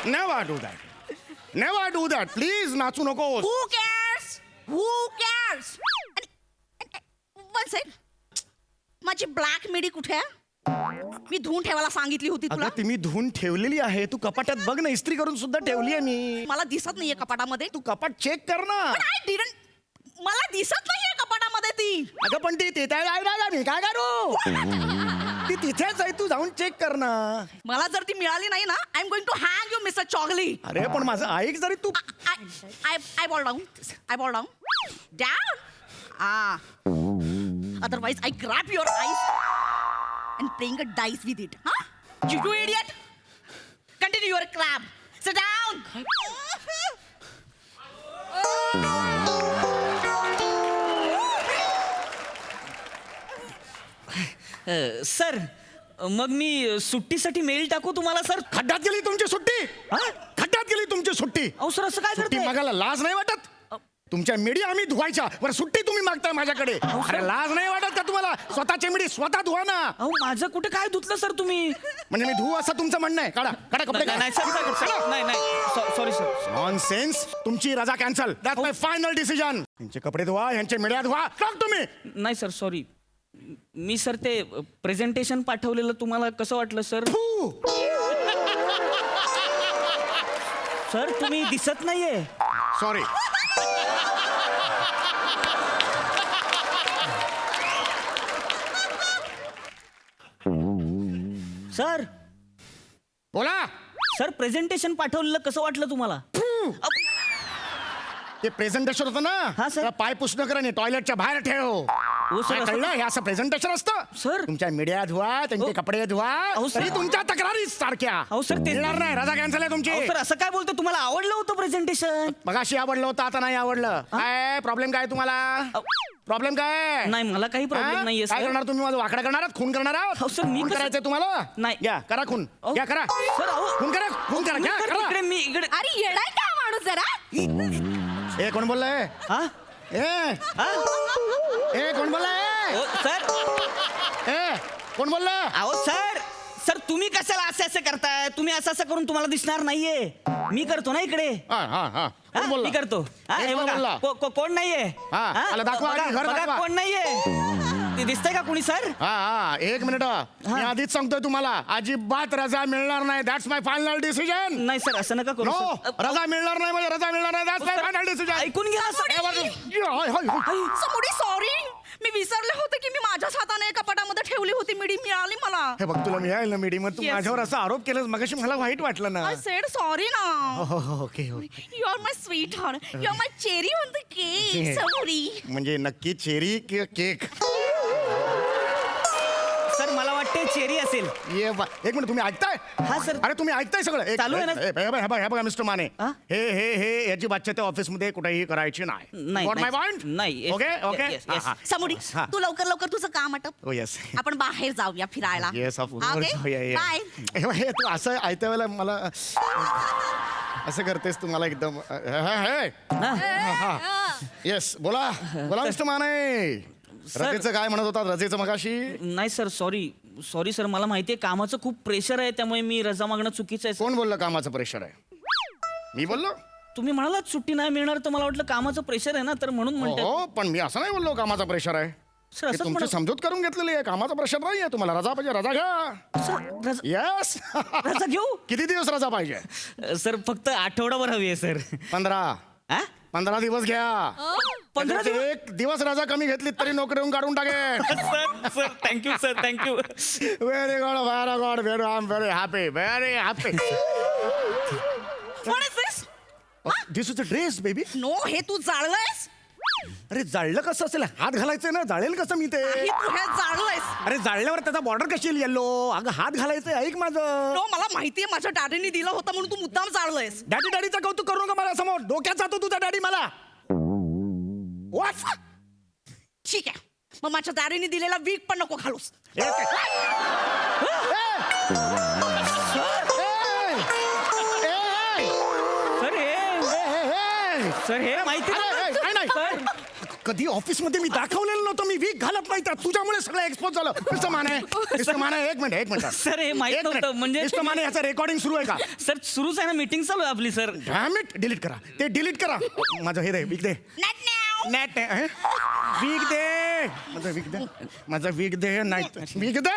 Never do that, never do that. Please नाचू नकोस. Who cares? Who cares? One sec. माझी ब्लॅक मिडी कुठे आहे? मी धुवून ठेवायला सांगितली होती तुला. अगं ती मी धुवून ठेवलेली आहे. तू कपाटात बघ ना, इस्त्री करून सुद्धा ठेवली आहे मी. मला दिसत नाहीये कपाटामध्ये. तू कपाट चेक कर ना. पण I didn't. मला दिसत नाहीये कपाटामध्ये ती. अगं पण ती तिथे मी काय करू? ती तिथेच आहे, तू जाऊन चेक कर ना. मला जर ती मिळाली नाही ना, I am going to hang you mister Chogli. अरे पण माझं ऐक जरी तू. I ball down. I ball down. Down. Ah. Otherwise, I grab your eyes and playing a dice with it. Huh? You idiot. Continue your crab. Sit down. Sir मग मी सुट्टीसाठी मेल टाकू तुम्हाला सर? खड्ड्यात गेली तुमची सुट्टी. खड्ड्यात गेली तुमची सुट्टी. अहो सर असं काय सुट्टी करताय? मागायला लाज नाही वाटत? तुमच्या मिडी आम्ही धुवायच्या, बरं सुट्टी तुम्ही मागताय माझ्याकडे. अरे लाज नाही वाटत का तुम्हाला? स्वतःची मिडी स्वतः धुवा ना. अहो माझं कुठे काय धुतलं सर तुम्ही? म्हणजे मी धुवू असं तुमचं म्हणणं आहे? काढा काढा कपडे. नाही नाही, सर सर नाही नाही सॉरी सर. नॉनसेन्स. तुमची रजा cancel. That's my final decision. यांचे कपडे धुवा, यांचे मिड्या धुवा. टाक तुम्ही. नाही सर सॉरी. मी सर ते प्रेझेंटेशन पाठवलेलं तुम्हाला कसं वाटलं सर? सर तुम्ही दिसत नाहीये. सॉरी. सर बोला. सर प्रेझेंटेशन पाठवलेलं कसं वाटलं तुम्हाला? ते प्रेझेंटेशन होतं ना, हा, सर. त्याला पाय पुसणं कर आणि टॉयलेटच्या बाहेर ठेव. हो, सर, काय असं- कळलं? हे असं प्रेझेंटेशन असतं. सर. तुमच्या मीडिया धुवा, त्यांचे हो. कपडे धुवा. अहो, सर. तरी तुमच्या तक्रारी सारख्या. अहो, सर, ते- मिळणार नाही. रजा कॅन्सल आहे तुमची. अहो, सर असं काय बोलतो? तुम्हाला आवडलं होतं प्रेझेंटेशन? मगाशी आवडलं होतं, आता नाही आवडलं. काय प्रॉब्लेम काय तुम्हाला? प्रॉब्लेम काय? नाही मला काही प्रॉब्लेम हा? नाहीये काय सर. करणार तुम्ही? माझं वाकडं करणार आहात? खून करणार आहात? अहो, सर, मी खून कसं- करायचंय तुम्हाला? नाही. घ्या करा खून. अहो, घ्या करा. सर, अहो. खून करा, खून करा. घ्या सर, करा. इकडे मी इकडे. अरे येडाय का माणूस जरा. ए कोण बोललाय? हा? ए हा? ए कोण बोललाय? ओ, सर ए कोण बोललं? अहो सर सर तुम्ही कशाला असं करताय? तुम्ही असं करून तुम्हाला दिसणार नाहीये. मी करतो ना इकडे. हा हा हा हा, कोण बोलला? मी करतो. हा, हे हे कोण बघा. बोलला? कोण नाहीये? हा, हा? त्याला दाखवा आधी, घर बघा, दाखवा. कोण नाहीये. ते दिसतंय का कोणी सर? हा हा एक मिनिट. मी आधीच सांगतोय तुम्हाला, अजिबात रजा मिळणार नाही. That's my final decision. नाही सर असं नका करू नो, सर. रजा मिळणार नाही म्हणजे रजा मिळणार नाही. That's my final decision. ऐकून घ्या सर. समोडी सॉरी. मी विसरले होते की मी माझ्याच हाताने कपाटामध्ये ठेवली होती मिडी. मिळाली मला. हे बघ तुला मिळालं ना मीडियम. तू Yes. माझ्यावर असा आरोप केलास मगाशी, मला वाईट वाटलं ना. आय सेड सॉरी ना. Okay you are my sweet heart. You are my cherry on the cake. समोडी. म्हणजे नक्की चेरी केक. सर मला वाटते चेरी असेल. एक मिनिट, तुम्ही ऐकताय? हा, सर. अरे तुम्ही ऐकताय सगळं? चालू आहे ना? हे बघा मिस्टर माने, हा? हे याची बातचीत ऑफिसमध्ये कुठेही करायची नाही. नाही, Got my नाही. point? नाही, yes, okay yes, okay yes, yes. समुडी हा. तू लवकर लवकर तुझं काम आटप. ओ येस आपण बाहेर जाऊया फिरायला. Yes off bye. हे तू असं ऐकत्या वेळेला मला असं करतेस तू मला एकदम येस बोला मिस्टर माने. रजेचं काय म्हणत होता? रजेचं मगाशी नाही सर, सॉरी सर, मला माहितीये कामाचं खूप प्रेशर आहे, त्यामुळे मी रजा मागणं चुकीचं आहे. कोण बोललं कामाचं प्रेशर आहे? मी बोललो? तुम्ही म्हणालात सुट्टी नाही मिळणार, तर मला वाटलं कामाचं प्रेशर आहे ना, तर म्हणून म्हणते. हो पण मी असं नाही बोललो कामाचा प्रेशर आहे. सर हे असंच तुमची म्हणा. समजूत करून घेतलेली आहे. कामाचा प्रेशर नाही आहे. तुम्हाला रजा पाहिजे रजा घ्या. सर येस रजा घेऊ. किती दिवस रजा पाहिजे? सर फक्त आठवडाभर हवी आहे सर. 15 दिवस घ्या. 15 दिवस? एक दिवस रजा कमी घेतली तरी नोकरीहून काढून टाकेल. Sir thank you sir, thank you. Very good I am very happy What is this? This is a dress baby. No, हे तू जाळलंयस. अरे जाळलं कसं असेल? हात घालायचंय ना, जाळेल कसं मी ते? हे तू हे जाळलंयस. अरे जाळल्यावर त्याचा बॉर्डर कशी येईल येल्लो? अगं हात घालायचंय, ऐक माझं. नो, मला माहितीये माझ्या डॅडीने दिलं होतं म्हणून तू मुद्दाम जाळलंयस. डॅडीचं कौतुक करू नका मला समोर. डोक्यात जातो तुझा डॅडी मला. What? ठीक आहे, मग माझ्या डॅडीने दिलेला वीक पण नको घालूस. सर हे माहिती नाही. कधी ऑफिस मध्ये मी दाखवलेलं नव्हतं. मी वीक घालत नाही तर तुझ्यामुळे सगळं एक्सपोज झालं. मिस्टर माने एक मिनिट सर, हे माहित नव्हतं. म्हणजे मिस्टर माने याचं रेकॉर्डिंग सुरू आहे का? सर सुरूच आहे ना, मीटिंग चालू आहे आपली सर. डॅम इट, डिलीट करा ते, डिलीट करा. माझं हे दे, वीक दे. नेट वीक दे. माझं वीक दे. नाही वीक दे.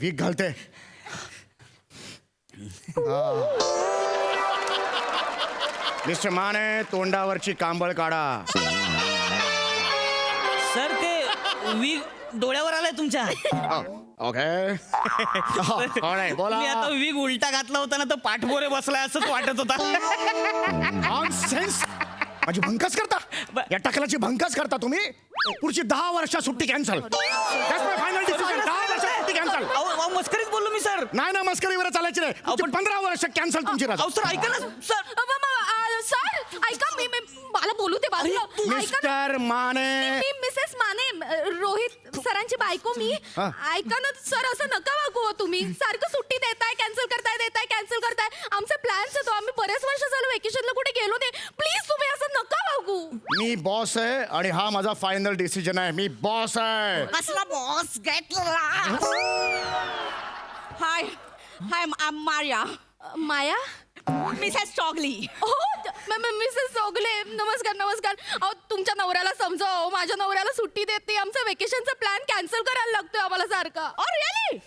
वीक घालते. मिस्टर माने तोंडावरची कांबळ काढा. सर ते वीग डोळ्यावर आलाय तुमच्या. ओके बोला. मी आता वीग उलटा घातला होता ना, तर पाठबोरे बसलाय असंच वाटत होता. नॉनसेन्स. माझी भंकस करता, या टकलाची भंकस करता तुम्ही. पुढची 10 वर्ष सुट्टी कॅन्सल. Final decision. 10 वर्ष सुट्टी कॅन्सल. मस्करीत बोललो मी सर. नाही ना, मस्करीवर चालायची नाही. पण 15 वर्ष कॅन्सल तुमची रजा. अहो सर ऐका ना सर. सर ऐका, मी मला बोलू ते बाजूला. ऐका ना. मिस्टर माने. मी मिसेस माने, रोहित सरांची बायको मी. ऐका ना सर, असं नका वागू हो तुम्ही. सारखं सुट्टी देताय, कॅन्सल करताय. आमचे प्लॅन्स आहेत. आम्ही बरेच वर्ष झालं वेकेशनला कुठे गेलो नाही. प्लीज तुम्ही असं नका वागू. मी बॉस आहे आणि हा माझा फायनल डिसिजन आहे. मी बॉस आहे. कसला बॉस? गेट hi I am Maria. Maya? Mrs Chogli. Mrs Chougule, नमस्कार. अहो तुमच्या नवऱ्याला समजाव. माझ्या नवऱ्याला सुट्टी देत नाही. आमचा वेकेशनचा प्लॅन कॅन्सल करायला लागतोय आम्हाला सारखा. रिअली?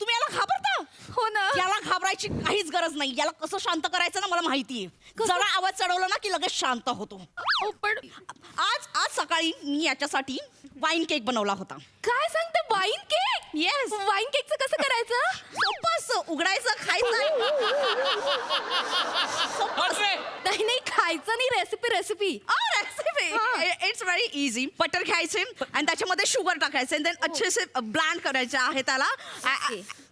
तुम्ही याला घाबरता? हो ना. याला घाबरायची काहीच गरज नाही. याला कसं शांत करायचं ना मला माहितीये. जरा आवाज चढवला ना की लगेच शांत होतो. पण आज सकाळी मी याच्यासाठी वाईन केक बनवला होता. काय सांगते? Wine cake? येस. वाईन केकचं कसं करायचं? सोपं असं, उघडायचं, खायचं. नाही खायचं नाही. Recipe recipe it's very easy. Butter घ्यायचे आणि त्याच्यामध्ये शुगर टाकायचे, देन अच्छे से ब्लँड करायचे आहे त्याला.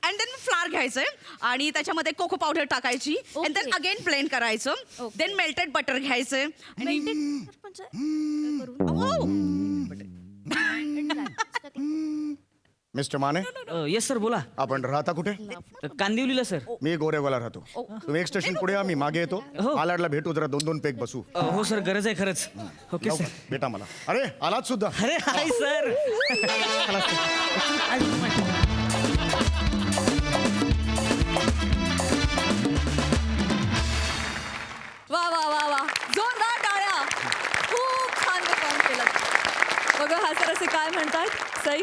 अँड देन फ्लावर घ्यायचे आणि त्याच्यामध्ये कोको पावडर टाकायची. अँड देन अगेन ब्लेंड करायचं. देन मेल्टेड बटर घ्यायचे. मिस्टर माने, येस सर बोला. आपण राहता कुठे? कांदिवलीला सर. मी गोरेगावला राहतो. तुम्ही एक स्टेशन पुढे या, मी मागे येतो. आलाडला भेटू, जरा 2-2 पेक बसू. हो सर, गरज आहे खरंच. Okay sir. बेटा मला. अरे आलात सुद्धा. अरे हाय सर. वा जोरदार टाळ्या. खूप छान परफॉर्म केलं. बघा हा सर असे काय म्हणतात, सई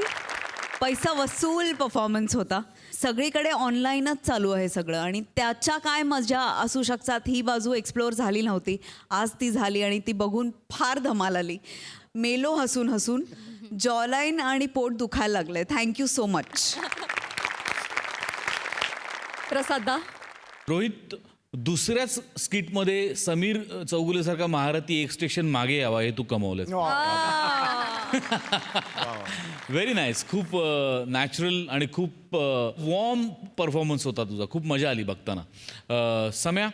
पैसा वसूल परफॉर्मन्स होता. सगळीकडे ऑनलाईनच चालू आहे सगळं आणि त्याच्या काय मजा असू शकतात ही बाजू एक्सप्लोअर झाली नव्हती. आज ती झाली आणि ती बघून फार धमाल आली. मेलो हसून जॉलाईन आणि पोट दुखायला लागलंय. Thank you so much. प्रसादा. रोहित, दुसऱ्याच स्किटमध्ये समीर चौगुलेसारखा महारथी एक स्टेशन मागे यावा हे तू कमवलंस. Very nice. खूप नॅचरल आणि खूप वॉर्म परफॉर्मन्स होता तुझा. खूप मजा आली बघताना. सम्या,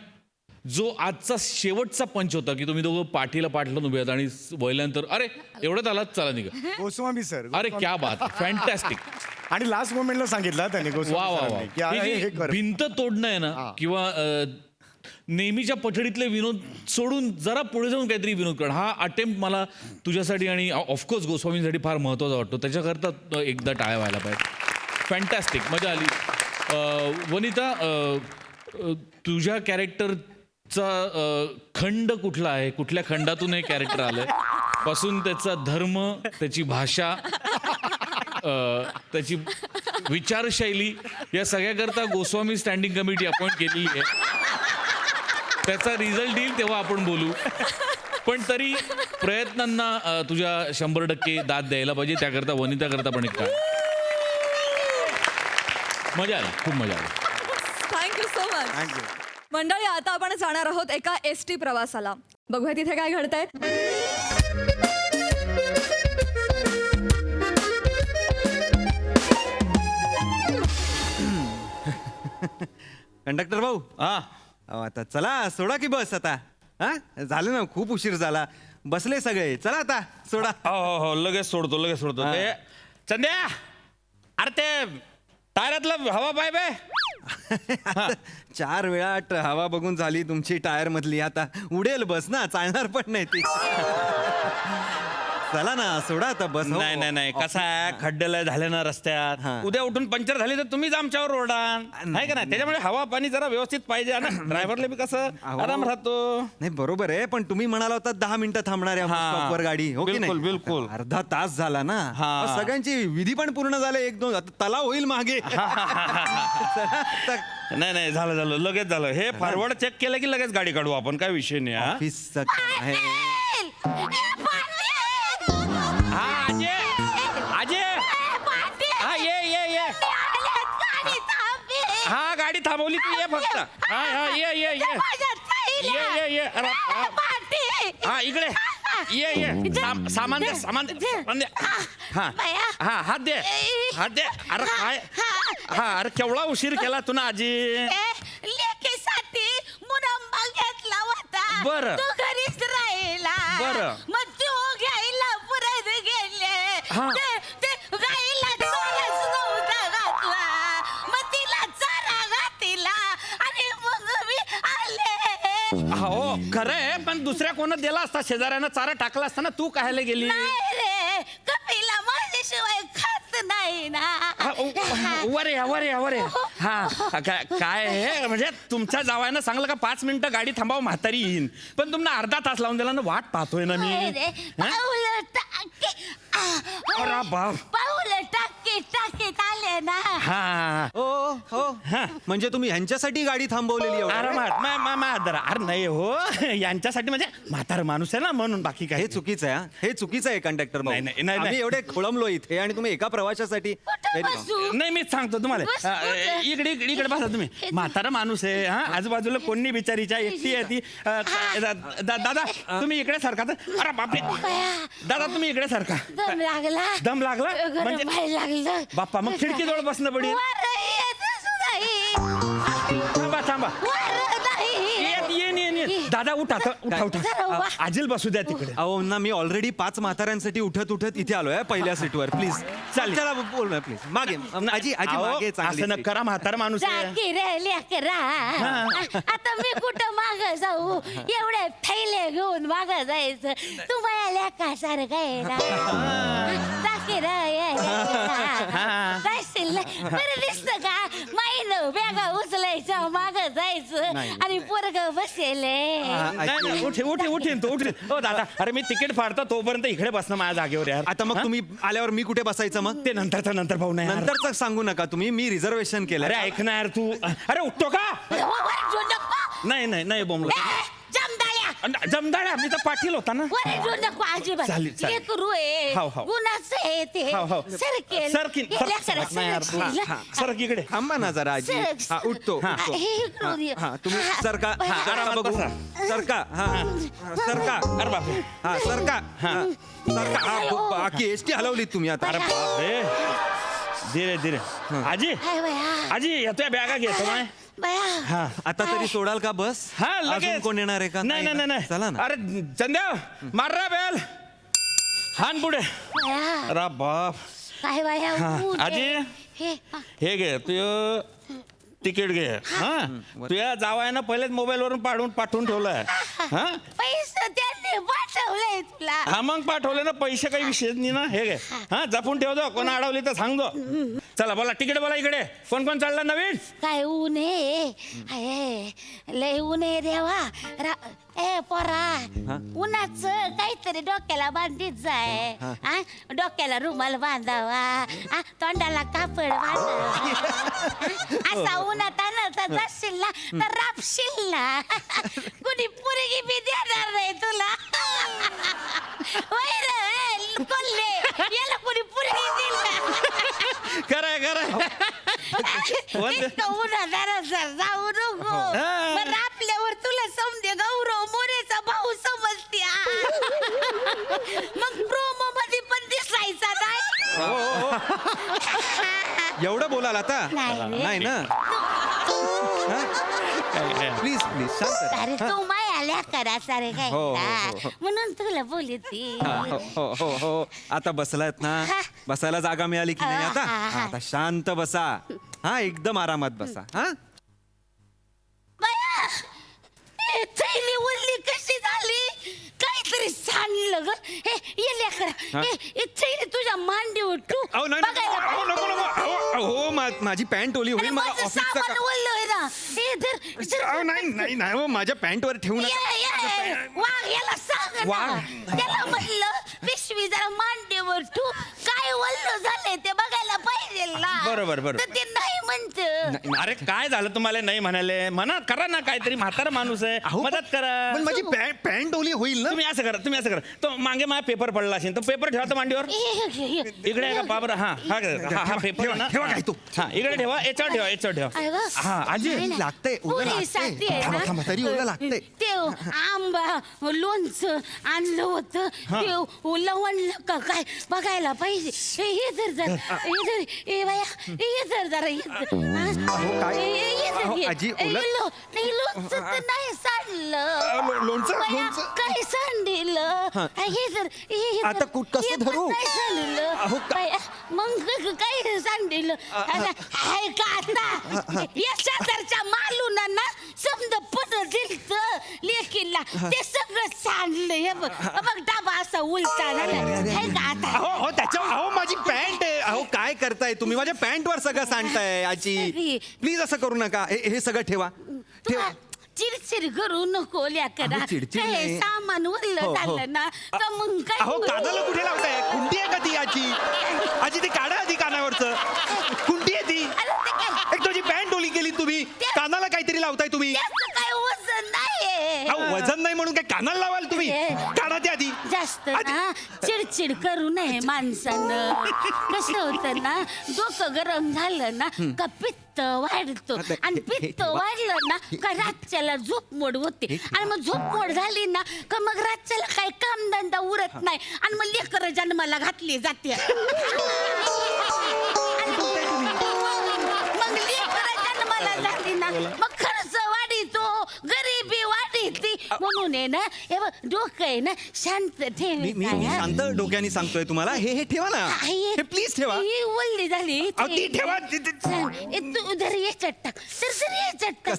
जो आजचा शेवटचा पंच होता की तुम्ही दोघं पाठीला पाठ लावून उभे आहात आणि वळल्यानंतर अरे एवढ्यात आलात, चला निघा. गोस्वामी सर. अरे क्या बात, फॅन्टॅस्टिक. आणि लास्ट मोमेंटला सांगितलं त्यांनी वा गोस्वामी वा वा. सरांनी की अरे ही हे जी कर. भिंत तोडणं आहे ना, किंवा नेहमीच्या पठडीतले विनोद सोडून जरा पुढे जाऊन काहीतरी विनोद करणं, हा अटेम्प्ट मला तुझ्यासाठी आणि ऑफकोर्स गोस्वामीसाठी फार महत्त्वाचा वाटतो. त्याच्याकरता एकदा टाळ्या व्हायला पाहिजे. फॅन्टॅस्टिक, मजा आली. वनिता, तुझ्या कॅरेक्टरचा खंड कुठला आहे, कुठल्या खंडातून हे कॅरेक्टर आलंय, पासून त्याचा धर्म, त्याची भाषा, त्याची विचारशैली, या सगळ्याकरता गोस्वामी स्टँडिंग कमिटी अपॉइंट केलेली आहे. त्याचा रिझल्ट येईल तेव्हा आपण बोलू. पण तरी प्रयत्नांना तुझ्या 100% दाद द्यायला पाहिजे. त्याकरता वनिताकरता पण एक काय मजा आली, खूप मजा आली. Thank you so much. मंडळी, आता आपण जाणार आहोत एका ST प्रवासाला. बघूया तिथे काय घडतंय. कंडक्टर भाऊ. आता चला, सोडा की बस आता. हा, झालं ना, खूप उशीर झाला. बसले सगळे, चला आता सोडा. हो हो, लगेच सोडतो. चंद्या, अरे ते टायरातलं हवा पाईप आहे. 4 वेळा हवा बघून झाली तुमची टायर मधली. आता उडेल बस ना, चालणार पण नाही ती. चला ना, सोडा आता बस. नाही, कसं आहे, खड्डे झाले ना रस्त्यात, उद्या उठून पंक्चर झाली तर तुम्हीच आमच्यावर ओरडाल, नाही का नाही. त्याच्यामुळे हवा पाणी जरा व्यवस्थित पाहिजे. आणि ड्रायव्हरला बी कसं आराम राहतो. नाही, बरोबर आहे, पण तुम्ही म्हणाला होता 10 मिनिटं थांबणार आहे स्टॉपवर गाडी, हो की नाही? बिलकुल. अर्धा तास झाला ना. हा. सगळ्यांची विधी पण पूर्ण झाले. 1-2 आता तलाव होईल मागे. नाही, झालं लगेच झालं. हे फॉरवर्ड चेक केलं की लगेच गाडी काढू आपण, काय विषय नाही. ऑफिसचं काम आहे. अजय, हा ये. हा, गाडी थांबवली तू, ये फक्त. हा ये. हा, इकडे ये. सामान दे. हा, हात दे. अरे काय, हा, अरे केवढा उशीर केला तू ना आजी. लेकीसाठी मुरंबा घेतला होता. बरं. तो घरीच राहिला. बरं. मग तो घ्यायला परत गेले. हा. ते गाईला चाराच नव्हता घातला. मग तिला चारा घातला आणि मग मी आले. हो, खरं आहे, पण दुसऱ्या कोणा दिला असता, शेजाऱ्यानं चारा टाकला असता ना, तू कायला गेली. नाही रे, कपिला माझ्याशिवाय खात नाही ना. वर या. हा, काय आहे, म्हणजे तुमच्या जावयानं सांगलं का 5 मिनिटं गाडी थांबाव, म्हातारी येईन, पण तुम्हाला अर्धा तास लावून दिला ना, वाट पाहतोय ना मी. अरे बाप. पाऊल टाकीत आले ना. हा, हो, म्हणजे तुम्ही ह्यांच्यासाठी गाडी थांबवलेली एवढ्या अरे वेळ? अरे नाही हो, यांच्यासाठी म्हणजे म्हातारा माणूस आहे ना, म्हणून. बाकी काय हे चुकीचं आहे. हे चुकीचं आहे कंडक्टर. नाही. आम्ही एवढे खोळंबलो इथे आणि तुम्ही एका प्रवासासाठी. नाही, मीच सांगतो तुम्हाला. इकडे बसा तुम्ही. म्हातारा माणूस आहे. हा, आजूबाजूला कोणी बिचारीच्या, एकटी आहे ती. दादा तुम्ही इकडे सारखा. अरे बापरे, दादा तुम्ही इकडे सारखा. दम लागला म्हणजे बाप्पा, मग खिडकीजवळ बसणं पडेल. थांबा. ये. दादा उठा. आजील बसू द्या तिकडे. अहो ना, मी ऑलरेडी 5 म्हाताऱ्यांसाठी उठत इथे आलोय पहिल्या सीटवर. प्लीज चालेल. चला, बोल ना प्लीज. मागे आजी मागे चांगली असं seat. करा, म्हातारा माणूस आहे. आता मी कुठं माग जाऊ? एवढे थैले घेऊन माग जायचं. तुम्हाला लेका सारखं आहे ना. बरं दिसत का? माईन बॅगा उचलायचं, माग जायचं आणि पोरग बसेले. नाही, उठीन तो. हो दादा, अरे मी तिकीट फाडतो, तोपर्यंत इकडे बसणं माझ्या जागेवर यार. आता मग तुम्ही आल्यावर मी कुठे बसायचं मग? ते नंतर भाऊ. नाही नंतरच सांगू नका तुम्ही. मी रिझर्वेशन केलं. अरे ऐकणार तू. अरे उठतो का? नाही बोंबला. जमदाळ्या, जमदाडा मी तर पाटील होता ना. वरडू नको अजिबात. चालेल, चालेल. लेकरू आहे. हो, हो. गुणाचं आहे ते. हो, हो. सरकेल. सरकीन, हे लेकरं सरकशील. सरक इकडे. थांबा ना जरा आजी. सरक. हा उठतो उठतो. हे इकडून ये. हा तुम्ही हा, सरका. बाया. सरका बघू. सरका. हा सरका. अरे बापरे. हा सरका. हा सरका. हा बाकी एसटी हलवली तुम्ही आता. अरे बापरे. धीरे धीरे. आजी हाय बाया. आजी येतोय बॅगा घेतो माय. बाया. हा आता तरी सोडाल का बस? हा अजून लगेच. कोण येणार आहे का? नाही नाही नाही चला ना. अरे चंद्या मार रा बेल. हान पुढे. बाया. अरे बाप. काय बाया ऊन आहे. आजी. हे हा. हे घे तू तिकीट घे. हा तुझ्या जावायनं पहिलेच मोबाईल वरून पाठवून ठेवलंय. हा पैसे त्यांनी पाठवले तुला. हा मग पाठवले ना पैसे काही विषय नाही ना. हे घे. हा जपून ठेवतो. कोण अडवली तर सांगतो. चला बोला तिकीट बोला इकडे. कोण कोण चालला नवीन. काय ऊन आहे. आहे. लय ऊन आहे देवा. ए पोरा उन्हाचं काहीतरी डोक्याला बांधीत जाय. हा? डोक्याला रुमाल बांधावा. हा? तोंडाला कापड बांधावा. असा उन्हात आणता जाशील ना तर रापशील ना. कुणी पुरगी बी देणार नाही तुला. होय रे, कोल्हे याला कुणी पुरगी दिल ना. खरंय खरंय. इतकं उन्हात जाऊ नको. बरं आपल्यावर तुला समजे गौरव मोरेचा भाऊ समजते. मग प्रोमो मध्ये पण दिसायचा नाही. एवढं बोलाल आता? नाही रे. नाही ना. प्लीज प्लीज शांत. अरे तू माया करा सारे काय हो, हो, का? हो. म्हणून तुला बोलती. हो हो हो हो आता बसलायत ना. बसायला जागा मिळाली की नाही आता? हा, आता शांत बसा. हा एकदम आरामात बसा. हा बाया, हे थैली उरली कशी झाली. काहीतरी सांडलं ग. हे ये लेकरा. हे थैली तुझ्या मांडीवर तू अहो नाही नको, बघायला अहो, नको नको अहो, अहो माझी पॅन्ट ओली अरे होईल. मला माझं ऑफिसचं सामान का- ओललंय ना. हे धर अहो, नाही नाही नाही हो, माझ्या पॅन्टवर ठेवू नका. ये. वाघ याला सांग ना. वाघ? त्याला म्हटलं पिशवी जरा मांडीवर तू काय वल्ल झालंय ते बघायला पाहिजे ना. बरोबर, बरोबर. तर ते नाही म्हणत. अरे काय झालं तुम्हाला नाही म्हणाले. म्हणा करा ना काहीतरी. म्हातारा माणूस आहे. अहो, मदत करा. पण माझी पॅन्ट ओली होईल ना. तुम्ही असं करा. तो मागे माझा पेपर पडला असेल तो पेपर ठेवा तो मांडीवर. इकडे आहे का बाबर. हा पेपर आहे ना. ठेवा काय तो. हा इकडे ठेवा. याच्यावर ठेवा. अरे वा. हा आजी नाही, नाही. लागतंय, ओलं पुरी लागतंय. सांगतेय थांबा, ना. थांबा, तरी ओलं लागतंय. ते आंबा लोणचं आणलं होतं ते लवण का काय बघायला पाहिजे. हे धर जरा. हे धर. ए बाया हे धर जरा. अहो, काय? अहो, आजी, ओलं- नाही लोणचं तर नाही सांडलं. लोणचं बाया, लोणचं काय सांडिलं. हे धर. हे आता धर. कसं हे पण धरू? नाही सांडलं. अहो, बाया, मग काय सांडिलं. आहे का आता या शेजारच्या मालुनांना समजा पत्र दिलत लेकीला ते सगळं सांडलं. हे बघ डाबा असा उलटा झाला. आहे का आता. अहो त्याच्या माझी पॅन्ट आहे. अहो काय करताय तुम्ही. माझ्या पॅन्टवर सगळं सांडताय आजी. प्लीज असं करू नका. हे सगळं ठेवा. ठेवा. चिडचिड करू नको लेकरा. अहो, चिडचिड काय नाही. सामान वरलं हो, हो. झालं ना तर मग काय अहो कानाला कुठे लावताय. कुंडी आहे का ती आजी ती काढा आधी कानावरचं. कुंडी आहे ती. अरे ते काय एक तुझी पॅन्ट ओली केली तुम्ही. कानाला काहीतरी लावताय तुम्ही. त्याचं काय वजन नाही. अहो वजन नाही म्हणून काय कानाला लावाल तुम्ही. काढा ते आधी. जास्त ना चिडचिड करू नये माणसानं. कसं होतं ना डोकं गरम झालं ना का पित्त वाढतो. आणि पित्त वाढलं ना का रातच्याला झोप मोड होते. आणि मग झोप मोड झाली ना का मग रातच्याला काही कामधंदा उरत नाही. आणि मग लेकरं जन्माला घातली जाते. मग लेकरं जन्माला झाली ना मग खर्च वाढीतो गरिबी वाढीती. म्हणून आहे ना हे बघ डोकं आहे ना शांत मी शांत डोक्याने सांगतोय तुम्हाला. हे ठेवा ना. हे प्लीज ठेवा. ही वल्ली झाली. अहो, ती ठेवा. तू धर याच्यात टाक. तर याच्यात टाक.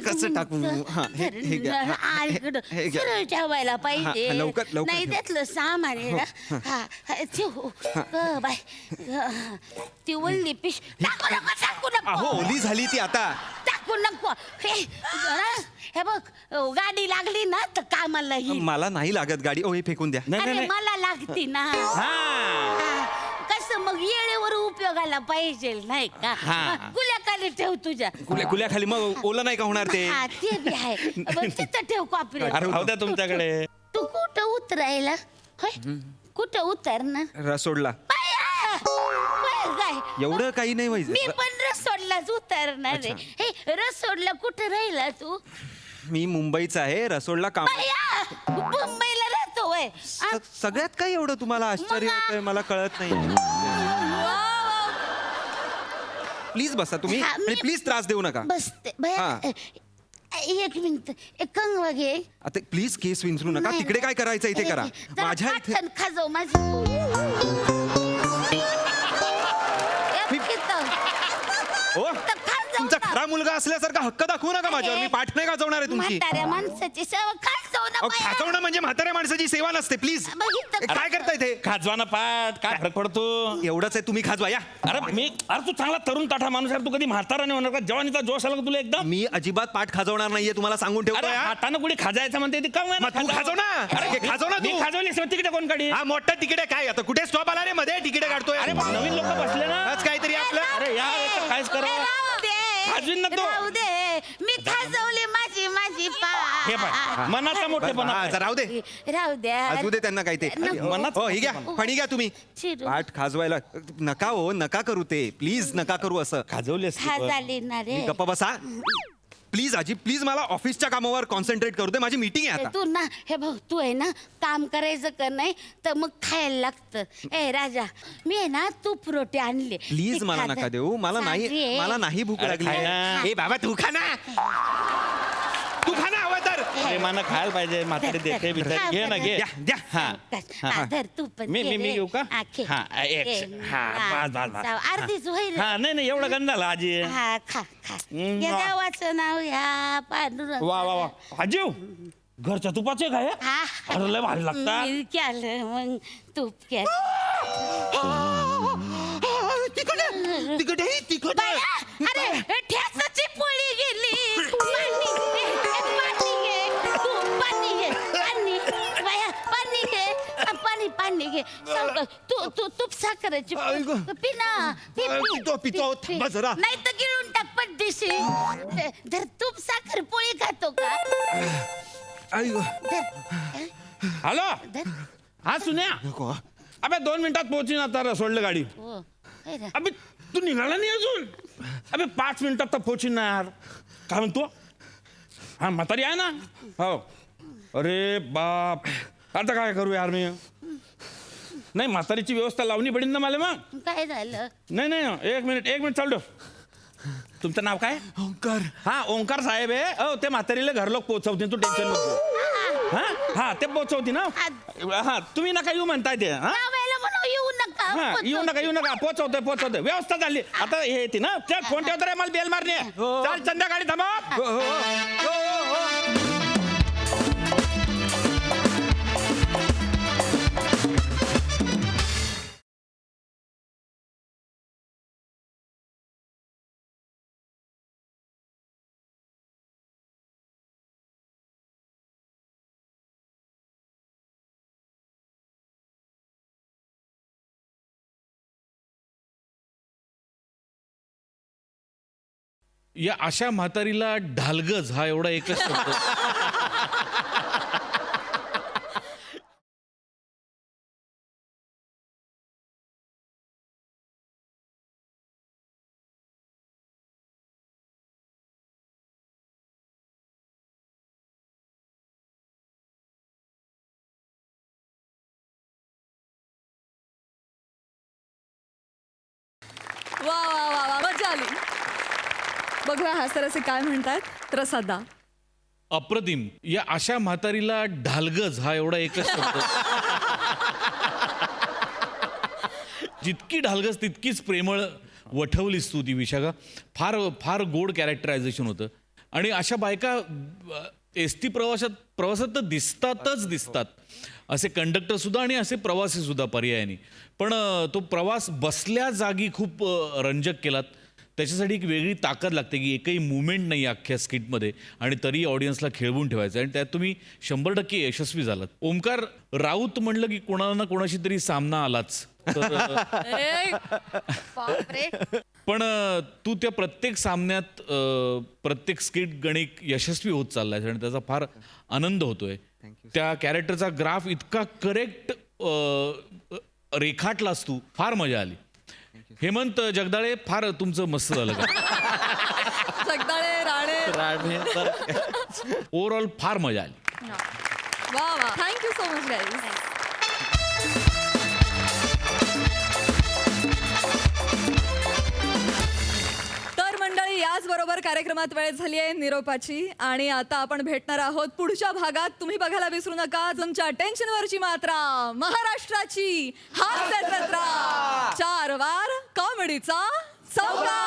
कसं टाकू. हा, हे घ्या. हा, हे घ्या. सरळ ठेवायला पाहिजे. हा, लवकर नाही ठेवा. त्यातलं सामान आहे ना. हा ठेव. बाय ती वल्ली पिश टाकू नको. अहो ओली झाली ती आता. टाकू नको. हे बघ गाडी लागली ना तर कामाला येईल. मला नाही लागत गाडी. ओ हे फेकून द्या. अरे मला लागती ना. कस असं मग येळेवर उपयोगाला पाहिजे नाही का गुल्याखाली ठेव तुझ्या कुल्याखाली मग ओलं नाही का होणार ते हा ते बी आहे बरं, तिथं ठेव कॉपी अरे राहू द्या तुमच्याकडे. तू कुठं उतरायला होय कुठं उतरणार रसोडला काय एवढं काही नाही मी माहिती पण रसोडलाच उतरणार आहे हे रसोडला कुठं राहिला तू मी मुंबईचा आहे रसोडला काम बाया, मुंबईला राहतो वय सगळ्यात काय एवढं तुम्हाला आश्चर्य होतंय मला कळत नाही प्लीज बसा तुम्ही हा, मी- आणि प्लीज त्रास देऊ नका बसते भया एक मिनिट एक कंगवा घे आता प्लीज केस विंचरू नका नाही, तिकडे काय करायचं इथे करा जरा माझ्या इथे पाठण खाजव माझी ओ तुमचा खरा मुलगा असल्यासारखा हक्क दाखवू नका माझ्यावर मी पाठ नाही गाजवणार आहे तुमची म्हाताऱ्या माणसाची सेवा खाजव ना अहो, बाया. खाजवणं म्हणजे म्हाताऱ्या माणसाची सेवा नसते प्लीज बघितलं का? काय करताय ते खाजवाना पाठ काय फरक पडतो. एवढंच आहे तुम्ही खाजवा या अरे तू चांगला तरुण ताठा माणूस आहे, तू कधी म्हातारा नाही होणार का? जवानीचा जोश आला का तुला एकदम? मी अजिबात पाठ खाजवणार नाहीये तुम्हाला सांगून ठेवतो अरे हातानं कुठे खाजायचं म्हणते ती कम मग तू खाजव ना. अरे खाजव ना तू. मी खाजवली असं तिकडे कोण काढी? हा मोठा तिकीट आहे काय आता कुठे स्टॉप आला रे मध्ये तिकीट काढतोय अरे नवीन लोक बसले ना. आज काहीतरी आपलं अरे यार याचं कायच करावं. राहू दे खाजवीन ना तो. राहू दे मी खाजवली माझी हे पाय मनाचा मोठेपणा हा, पाय. राहू दे राहू द्या असू दे त्यांना काय ते मनात- हो ही घ्या पाणी घ्या तुम्ही चिरू. पाठ खाजवायला नका हो नका करू ते प्लीज नका करू असं खाजवली असती पण. खाजाली ना रे गप्पा बसा प्लीज आजी प्लीज मला ऑफिसच्या कामावर कॉन्सन्ट्रेट करू दे माझी मीटिंग आहे आता तू ना हे बघ तू आहे ना काम करायचं का नाही तर मग खायला लागतं ए राजा मी आहे ना तूप रोटी आणली प्लीज ती मला खाजा. नका देऊ मला चांगली नाही आहे. मला नाही भूक अरे लागली खाय ना. ए बाबा तू खा ना तू खा ना हवं तर प्रेमानं खायला पाहिजे म्हातारी देते बिचारी. घे ना घे द्या द्या हा, धर तू पण मी घे रे. घेऊ का? हा, घे. हा, एक. घे. हा, हा, बस, बस. अर्धीच होईल हा नाही एवढं गंध झालं आजी. हा खा या वा. गावाचं नाव ह्या पांडुरंग वा वा वा आजीव घरच्या तुपाचे काय हा अरे लय भारी लागतात. मी केलं मग तूप केलं तिकट आहे तिकट बाया, अरे हे ठेचाची पोळी गेली पाणी घे पाणी घे बाया पाणी घे पाणी घे तू तूप साखरेची पिना पितो, थांबा जरा. नाही तर गिळून टाक पड्डीशी जर तूप साखर पोळी खातो का धर. हॅलो धर. हा सुन्या अबे 2 मिनिटात पोहोचीन आता सोडलं गाडी. हो. काय रे? अबे तू निघाला नाही अजून. अबे 5 मिनिटात तर पोहोचीन ना यार. काय म्हणतो हा म्हातारी आहे ना हो अरे बाप आता काय करू यार मी नाही म्हातारीची व्यवस्था लावणी पडेल ना मला मग. काय झालं नाही एक मिनिट चालतो. तुमचं नाव काय? ओंकार हा ओंकार साहेब आहे. हो ते म्हातारीला घरलोक पोहोचवतील तू टेन्शन नको. हा ते पोहोचवती ना. हा तुम्ही नका येऊ म्हणताय ते. हा वेळेला म्हणून येऊ नका हा येऊ नका पोहोचवतोय व्यवस्था झाली आता हे येते ना चल फोन ठेवतो रे मला बेल मारणे. चाल संध्याकाळी थांबा. या अशा म्हातारीला ढालगज हा एवढा एकच शब्द. वा वा वा वा मजा आली. बघूया हा सर असे काय म्हणतात प्रसादा. अप्रतिम. या अशा म्हातारीला ढालगज हा एवढा एकच शब्द. जितकी ढालगज तितकीच प्रेमळ वठवलीस तू ती विशाखा. फार फार गोड कॅरेक्टरायझेशन होतं. आणि अशा बायका एसटी प्रवासात तर दिसतात असे कंडक्टर सुद्धा आणि असे प्रवासी सुद्धा पर्यायाने. पण तो प्रवास बसल्या जागी खूप रंजक केलात. त्याच्यासाठी एक वेगळी ताकद लागते की एकही मुवमेंट नाही अख्ख्या स्किटमध्ये आणि तरी ऑडियन्सला खेळवून ठेवायचं आणि त्यात तुम्ही 100% यशस्वी झालात. ओमकार राऊत म्हणलं की कोणाला ना कोणाशी तरी सामना आलाच. बापरे. पण तू त्या प्रत्येक सामन्यात प्रत्येक स्किट गणित यशस्वी होत चाललाय आणि त्याचा फार आनंद होतोय. त्या कॅरेक्टरचा ग्राफ इतका करेक्ट रेखाटलास तू, फार मजा आली. हेमंत जगदाळे, फार तुमचं मस्त झालं का. जगदाळे राणे ओव्हरऑल फार मजा आली. वा वा, थँक्यू सो मच गाईज. तर मंडळी, याचबरोबर कार्यक्रमात वेळ झाली आहे निरोपाची आणि आता आपण भेटणार आहोत पुढच्या भागात. तुम्ही बघायला विसरू नका तुमच्या टेन्शनवरची मात्रा, महाराष्ट्राची हास्य जत्रा, 4 वार कॉमेडीचा चौकार.